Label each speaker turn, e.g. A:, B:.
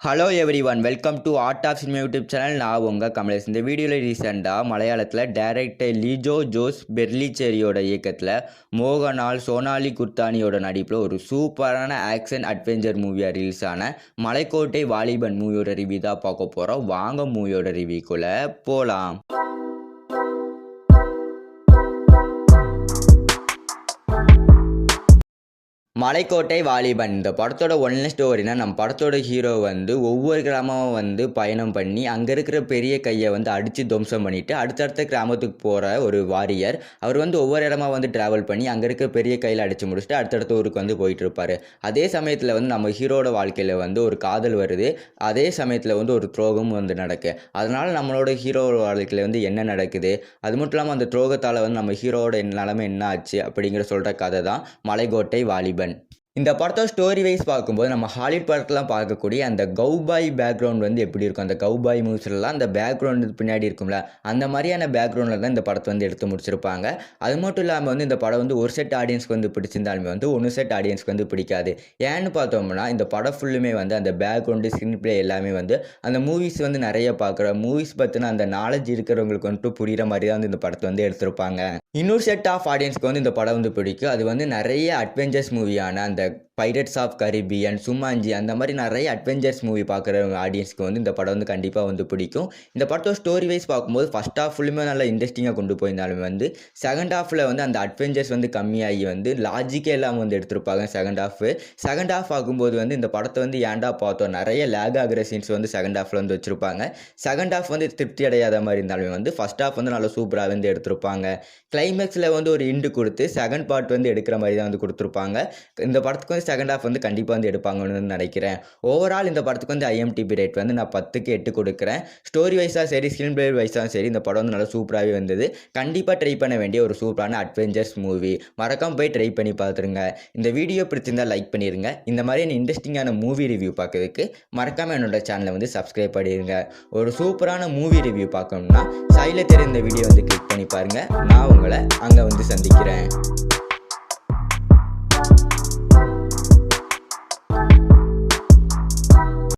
A: Hello everyone welcome to art of cinema YouTube channel. நான் உங்கள் கமலேஷ். இந்த வீடியோவில் ரீசெண்டாக மலையாளத்தில் டைரக்டர் லிஜோ ஜோஸ் பெர்லிச்சேரியோட இயக்கத்தில் மோகன்லால் சோனாலி குர்தானியோட நடிப்பில் ஒரு சூப்பரான ஆக்ஷன் அட்வென்ச்சர் மூவியாக ரிலீஸ் ஆன மலைக்கோட்டை வாலிபன் மூவியோட ரிவ்யூ தான் பார்க்க போகிறோம். வாங்க மூவியோட ரிவ்யூக்குள்ளே போகலாம். மலைக்கோட்டை வாலிபன் இந்த படத்தோட ஒன்லைன் ஸ்டோரினா, நம்ம படத்தோட ஹீரோ ஒவ்வொரு கிராமம் பயணம் பண்ணி அங்கே இருக்கிற பெரிய கையை அடித்து துவம்சம் பண்ணிவிட்டு அடுத்தடுத்த கிராமத்துக்கு போகிற ஒரு வாரியர். அவர் ஒவ்வொரு இடமா ட்ராவல் பண்ணி அங்கே இருக்க பெரிய கையில் அடித்து முடிச்சுட்டு அடுத்தடுத்த ஊருக்கு போயிட்டு இருப்பார். அதே சமயத்தில் நம்ம ஹீரோட வாழ்க்கையில் ஒரு காதல் வருது. அதே சமயத்தில் ஒரு துரோகம் நடக்கு. அதனால் நம்மளோட ஹீரோட வாழ்க்கையில் என்ன நடக்குது, அது மட்டும் இல்லாமல் அந்த துரோகத்தால் நம்ம ஹீரோட நிலைமை என்ன ஆச்சு அப்படிங்கிற சொல்கிற கதை தான் மலைக்கோட்டை வாலிபன். இந்த படத்தோட ஸ்டோரி வைஸ் பார்க்கும்போது நம்ம ஹாலிவுட் படத்தெலாம் பார்க்கக்கூடிய அந்த கௌபாய் பேக்ரவுண்ட் எப்படி இருக்கும், அந்த கௌபாய் மூவிஸ்லாம் அந்த பேக்ரவுண்டு பின்னாடி இருக்கும்ல, அந்த மாதிரியான பேக்ரவுண்டில் தான் இந்த படத்தை எடுத்து முடிச்சிருப்பாங்க. அது மட்டும் இல்லாமல் இந்த படம் ஒரு செட் ஆடியன்ஸ்க்கு பிடிச்சிருந்தாலுமே ஒன்று செட் ஆடியன்ஸ்க்கு பிடிக்காது. ஏன்னு பார்த்தோம்னா இந்த படம் ஃபுல்லுமே அந்த பேக்ரவுண்டு ஸ்க்ரீன் பிளே எல்லாமே அந்த மூவிஸ் நிறைய பார்க்குற மூவிஸ் பற்றின அந்த நாலேஜ் இருக்கிறவங்களுக்கு புரிகிற மாதிரி தான் இந்த படத்தை எடுத்திருப்பாங்க. இன்னொரு செட் ஆஃப் ஆடியன்ஸ்க்கு இந்த படம் பிடிக்கும். அது நிறைய அட்வென்ச்சர்ஸ் மூவியான அந்த பைரட்ஸ் ஆஃப் கரீபியன், சுமாஞ்சி அந்த மாதிரி நிறைய அட்வென்ச்சர்ஸ் மூவி பார்க்குற ஆடியன்ஸ்க்கு இந்த படம் கண்டிப்பாக பிடிக்கும். இந்த படத்தோட ஸ்டோரி வைஸ் பார்க்கும்போது ஃபஸ்ட் ஹாஃப் ஃபுல்லுமே நல்லா இன்ட்ரெஸ்டிங்காக கொண்டு போயிருந்தாலும் செகண்ட் ஹாஃபில் அந்த அட்வென்ச்சர்ஸ் கம்மியாகி லாஜிக்கே இல்லாமல் எடுத்திருப்பாங்க. செகண்ட் ஹாஃப் ஆகும்போது இந்த படத்தை ஏன்டா பார்த்தோம், நிறைய லேக் ஆகிற சீன்ஸ் செகண்ட் ஹாஃபில் வச்சுருப்பாங்க. செகண்ட் ஹாஃப் திருப்தி அடையாத மாதிரி இருந்தாலும் ஃபஸ்ட் ஹாஃப் நல்லா சூப்பராக எடுத்திருப்பாங்க. கிளைமேக்ஸில் ஒரு இண்டு கொடுத்து செகண்ட் பார்ட் எடுக்கிற மாதிரி தான் கொடுத்துருப்பாங்க. இந்த படத்துக்கு செகண்ட் ஹாஃப் கண்டிப்பாக எடுப்பாங்கன்னு நினைக்கிறேன். ஓவரால் இந்த படத்துக்கு IMDb ரேட் நான் 10க்கு 8 கொடுக்குறேன். ஸ்டோரி வைஸாக சரி, ஸ்க்ரீன் பிளே வைஸாக சரி, இந்த படம் நல்லா சூப்பராகவே வந்தது. கண்டிப்பாக ட்ரை பண்ண வேண்டிய ஒரு சூப்பரான அட்வென்ச்சர்ஸ் மூவி. மறக்காம போய் ட்ரை பண்ணி பார்த்துருங்க. இந்த வீடியோ பிடிச்சிருந்தால் லைக் பண்ணிடுங்க. இந்த மாதிரியான இன்ட்ரெஸ்டிங்கான மூவி ரிவ்யூ பார்க்கறதுக்கு மறக்காமல் என்னோட சேனலை சப்ஸ்கிரைப் பண்ணிடுங்க. ஒரு சூப்பரான மூவி ரிவ்யூ பார்க்கணும்னா சைடில் தெரிந்த வீடியோ கிளிக் பண்ணி பாருங்கள். நான் உங்களை அங்கே சந்திக்கிறேன்.